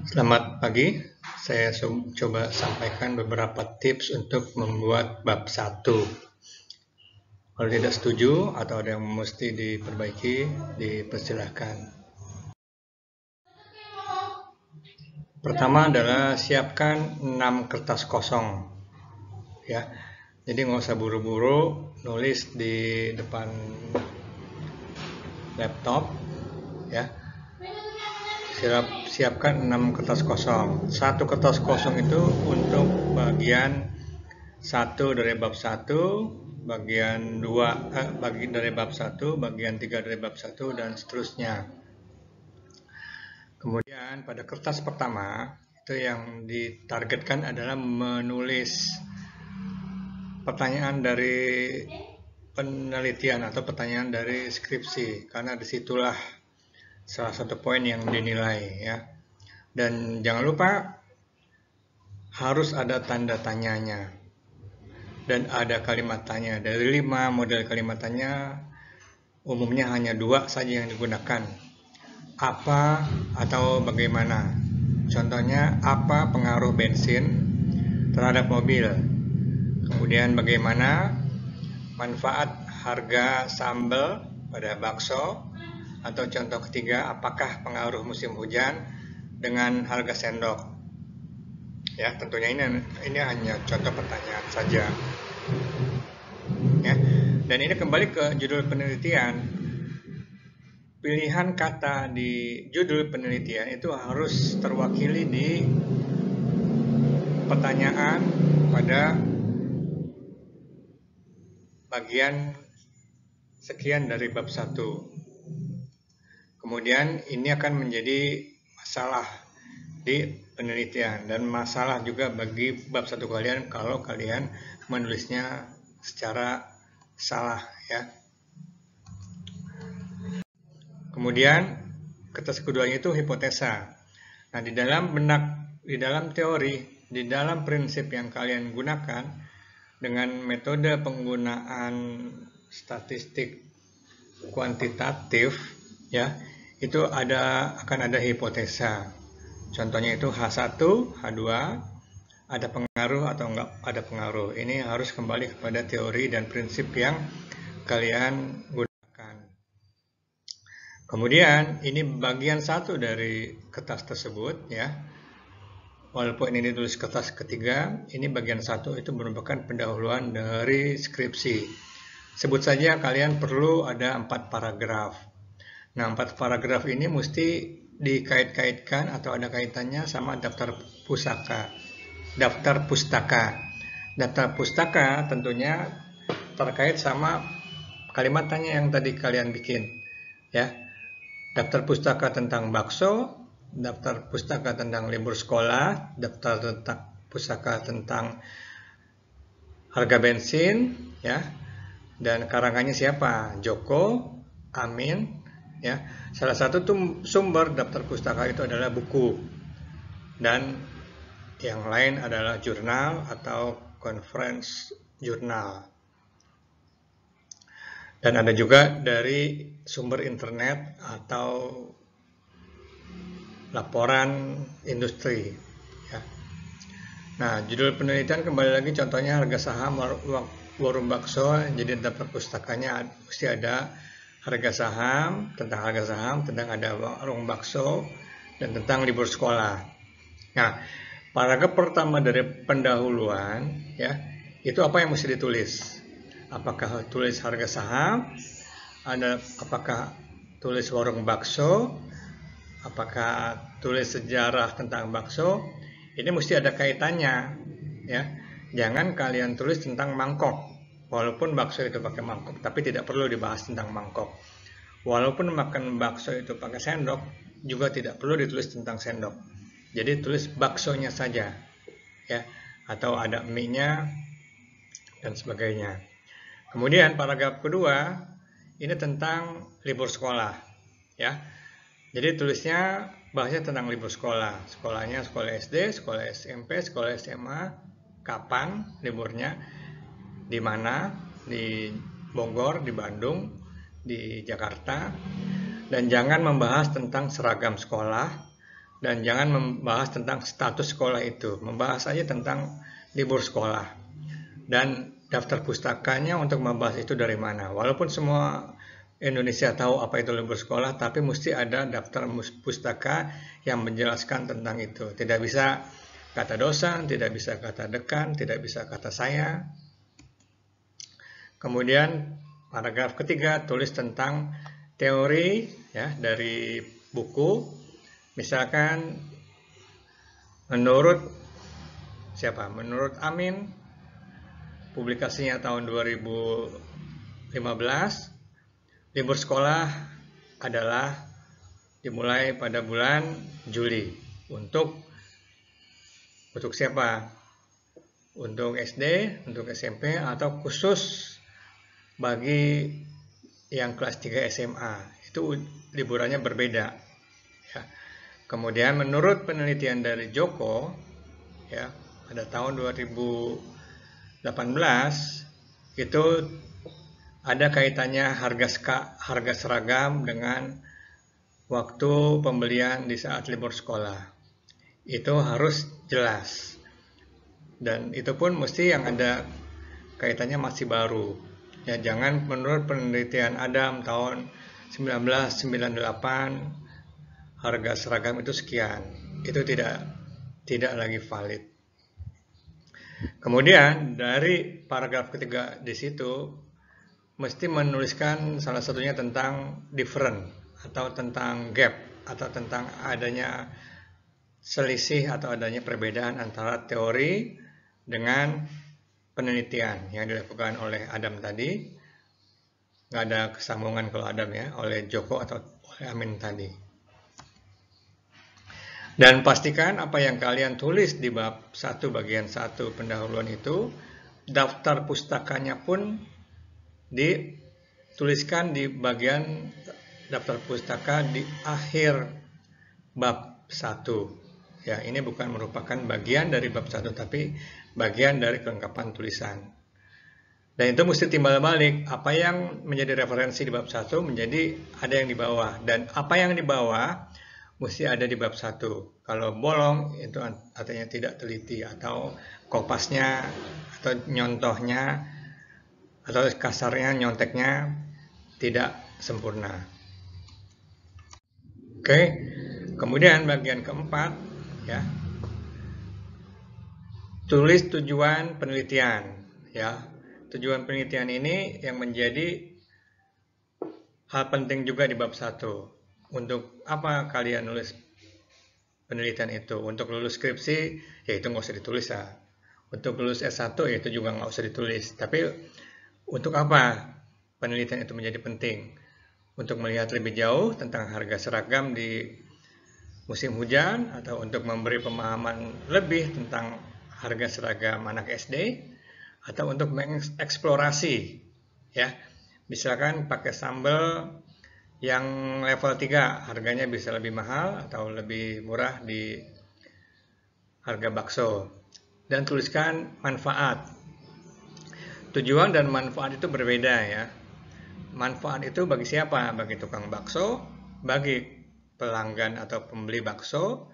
Selamat pagi, saya coba sampaikan beberapa tips untuk membuat bab 1. Kalau tidak setuju atau ada yang mesti diperbaiki, dipersilahkan. Pertama adalah siapkan 6 kertas kosong. Ya, jadi nggak usah buru-buru nulis di depan laptop. Ya, siapkan 6 kertas kosong. Satu kertas kosong itu untuk bagian 1 dari bab 1, bagian 2 dari bab 1, bagian 3 dari bab 1, dan seterusnya. Kemudian pada kertas pertama itu yang ditargetkan adalah menulis pertanyaan dari penelitian atau pertanyaan dari skripsi, karena disitulah salah satu poin yang dinilai, ya. Dan jangan lupa harus ada tanda tanyanya dan ada kalimat tanya. Dari 5 model kalimat tanya, umumnya hanya 2 saja yang digunakan. Apa atau bagaimana. Contohnya, apa pengaruh bensin terhadap mobil. Kemudian bagaimana manfaat harga sambal pada bakso. Atau contoh ketiga, apakah pengaruh musim hujan dengan harga sendok. Ya, tentunya ini hanya contoh pertanyaan saja. Ya, dan ini kembali ke judul penelitian. Pilihan kata di judul penelitian itu harus terwakili di pertanyaan pada bagian sekian dari bab 1. Kemudian ini akan menjadi masalah di penelitian dan masalah juga bagi bab 1 kalian kalau kalian menulisnya secara salah, ya. Kemudian kertas keduanya itu hipotesa. Nah, di dalam teori, di dalam prinsip yang kalian gunakan dengan metode penggunaan statistik kuantitatif, ya, itu akan ada hipotesa. Contohnya itu H1, H2, ada pengaruh atau enggak ada pengaruh. Ini harus kembali kepada teori dan prinsip yang kalian gunakan. Kemudian ini bagian 1 dari kertas tersebut, ya. Walaupun ini ditulis kertas ketiga, ini bagian 1 itu merupakan pendahuluan dari skripsi. Sebut saja kalian perlu ada 4 paragraf. Nah, 4 paragraf ini mesti dikait-kaitkan atau ada kaitannya sama daftar pustaka. Daftar pustaka tentunya terkait sama kalimat tanya yang tadi kalian bikin, ya. Daftar pustaka tentang bakso, daftar pustaka tentang libur sekolah, daftar pustaka tentang harga bensin, ya. Dan karangannya siapa? Joko, Amin, ya. Salah satu sumber daftar pustaka itu adalah buku, dan yang lain adalah jurnal atau conference jurnal. Dan ada juga dari sumber internet atau laporan industri, ya. Nah, judul penelitian kembali lagi contohnya harga saham warung bakso. Jadi daftar pustakanya mesti ada harga saham, tentang ada warung bakso, dan tentang libur sekolah. Nah, paragraf pertama dari pendahuluan, ya, itu apa yang mesti ditulis? Apakah tulis harga saham? Apakah tulis warung bakso? Apakah tulis sejarah tentang bakso? Ini mesti ada kaitannya, ya. Jangan kalian tulis tentang mangkok. Walaupun bakso itu pakai mangkok, tapi tidak perlu dibahas tentang mangkok. Walaupun makan bakso itu pakai sendok, juga tidak perlu ditulis tentang sendok. Jadi tulis baksonya saja, ya. Atau ada mie-nya dan sebagainya. Kemudian paragraf kedua ini tentang libur sekolah, ya. Jadi tulisnya bahasnya tentang libur sekolah. Sekolahnya sekolah SD, sekolah SMP, sekolah SMA, kapan liburnya, di mana, di Bogor, di Bandung, di Jakarta. Dan jangan membahas tentang seragam sekolah Dan jangan membahas tentang status sekolah itu, membahas aja tentang libur sekolah. Dan daftar pustakanya untuk membahas itu dari mana. Walaupun semua Indonesia tahu apa itu libur sekolah, tapi mesti ada daftar pustaka yang menjelaskan tentang itu. Tidak bisa kata dosen, tidak bisa kata dekan, tidak bisa kata saya. Kemudian paragraf ketiga tulis tentang teori ya dari buku. Misalkan menurut siapa? Menurut Amin, publikasinya tahun 2015, libur sekolah adalah dimulai pada bulan Juli. Untuk siapa? Untuk SD, untuk SMP, atau khusus bagi yang kelas 3 SMA. Itu liburannya berbeda. Ya. Kemudian menurut penelitian dari Joko, ya, pada tahun 2018 itu ada kaitannya harga seragam dengan waktu pembelian di saat libur sekolah. Itu harus jelas. Dan itu pun mesti yang ada kaitannya masih baru. Ya, jangan menurut penelitian Adam tahun 1998 harga seragam itu sekian. Itu tidak lagi valid. Kemudian dari paragraf ketiga di situ mesti menuliskan salah satunya tentang different atau tentang gap atau tentang adanya selisih atau adanya perbedaan antara teori dengan penelitian yang dilakukan oleh Adam tadi. Nggak ada kesambungan kalau Adam ya, oleh Joko atau oleh Amin tadi. Dan pastikan apa yang kalian tulis di bab 1 bagian 1 pendahuluan itu, daftar pustakanya pun dituliskan di bagian daftar pustaka di akhir bab 1. Ya, ini bukan merupakan bagian dari bab 1, tapi bagian dari kelengkapan tulisan. Dan itu mesti timbal balik, apa yang menjadi referensi di bab 1 menjadi ada yang di bawah. Dan apa yang di bawah mesti ada di bab 1. Kalau bolong itu artinya tidak teliti atau kopasnya atau nyontohnya atau kasarnya nyonteknya tidak sempurna. Oke. Kemudian bagian keempat ya. Tulis tujuan penelitian ya. Tujuan penelitian ini yang menjadi hal penting juga di bab 1. Untuk apa kalian nulis penelitian itu? Untuk lulus skripsi, ya itu nggak usah ditulis ya. Untuk lulus S1, ya itu juga nggak usah ditulis. Tapi untuk apa penelitian itu menjadi penting? Untuk melihat lebih jauh tentang harga seragam di musim hujan, atau untuk memberi pemahaman lebih tentang harga seragam anak SD, atau untuk mengeksplorasi, ya. Misalkan pakai sambal yang level 3 harganya bisa lebih mahal atau lebih murah di harga bakso. Dan tuliskan manfaat. Tujuan dan manfaat itu berbeda ya. Manfaat itu bagi siapa? Bagi tukang bakso, bagi pelanggan atau pembeli bakso,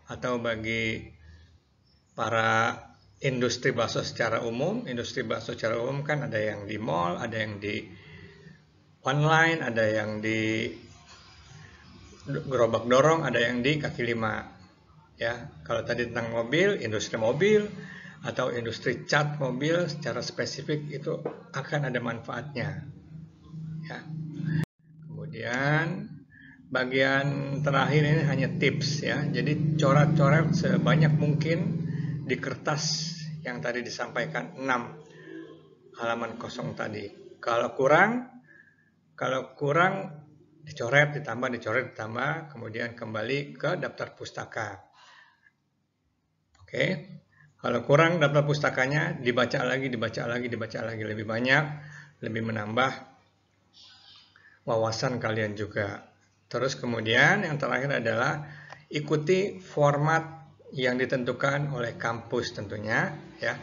atau bagi para industri bakso secara umum. Industri bakso secara umum kan ada yang di mall, ada yang di online, ada yang di gerobak dorong, ada yang di kaki lima. Ya, kalau tadi tentang mobil, industri mobil atau industri cat mobil secara spesifik itu akan ada manfaatnya. Ya. Kemudian bagian terakhir ini hanya tips ya. Jadi coret-coret sebanyak mungkin di kertas yang tadi disampaikan 6 halaman kosong tadi. Kalau kurang dicoret, ditambah, kemudian kembali ke daftar pustaka. Oke. Kalau kurang daftar pustakanya, dibaca lagi, lebih banyak, lebih menambah wawasan kalian juga. Terus kemudian yang terakhir adalah ikuti format yang ditentukan oleh kampus tentunya, ya.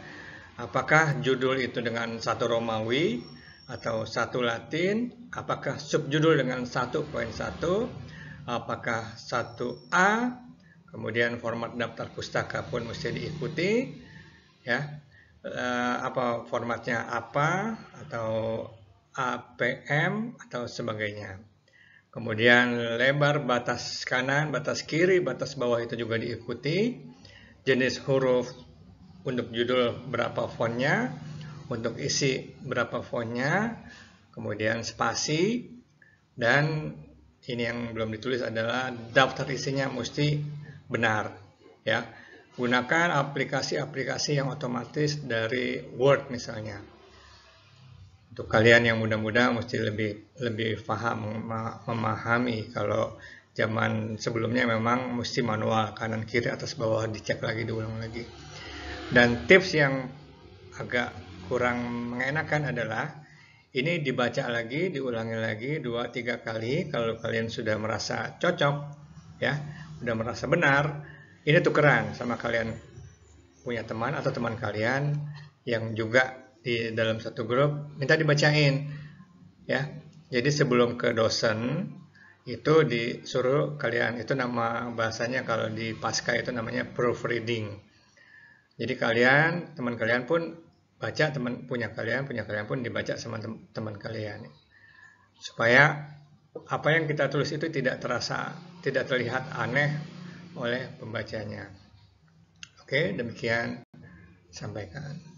Apakah judul itu dengan 1 Romawi atau 1 Latin, apakah subjudul dengan 1.1, apakah 1A, Kemudian format daftar pustaka pun mesti diikuti, ya. Apa formatnya apa atau APM atau sebagainya. Kemudian lebar batas kanan, batas kiri, batas bawah itu juga diikuti. Jenis huruf untuk judul berapa fontnya, untuk isi berapa fontnya, kemudian spasi, dan ini yang belum ditulis adalah daftar isinya mesti benar, ya. Gunakan aplikasi-aplikasi yang otomatis dari Word misalnya. Untuk kalian yang muda-muda mesti lebih paham, memahami kalau zaman sebelumnya memang mesti manual, kanan kiri atas bawah dicek lagi, diulang lagi. Dan tips yang agak kurang mengenakan adalah ini dibaca lagi, diulangi lagi 2-3 kali. Kalau kalian sudah merasa cocok, ya, sudah merasa benar, ini tukeran sama kalian punya teman atau teman kalian yang juga di dalam satu grup, minta dibacain, ya. Jadi sebelum ke dosen itu disuruh kalian, itu nama bahasanya kalau di Pasca itu namanya proofreading. Jadi kalian, teman kalian pun baca, teman punya kalian pun dibaca sama teman kalian. Supaya apa yang kita tulis itu tidak terlihat aneh oleh pembacanya. Oke, demikian sampaikan.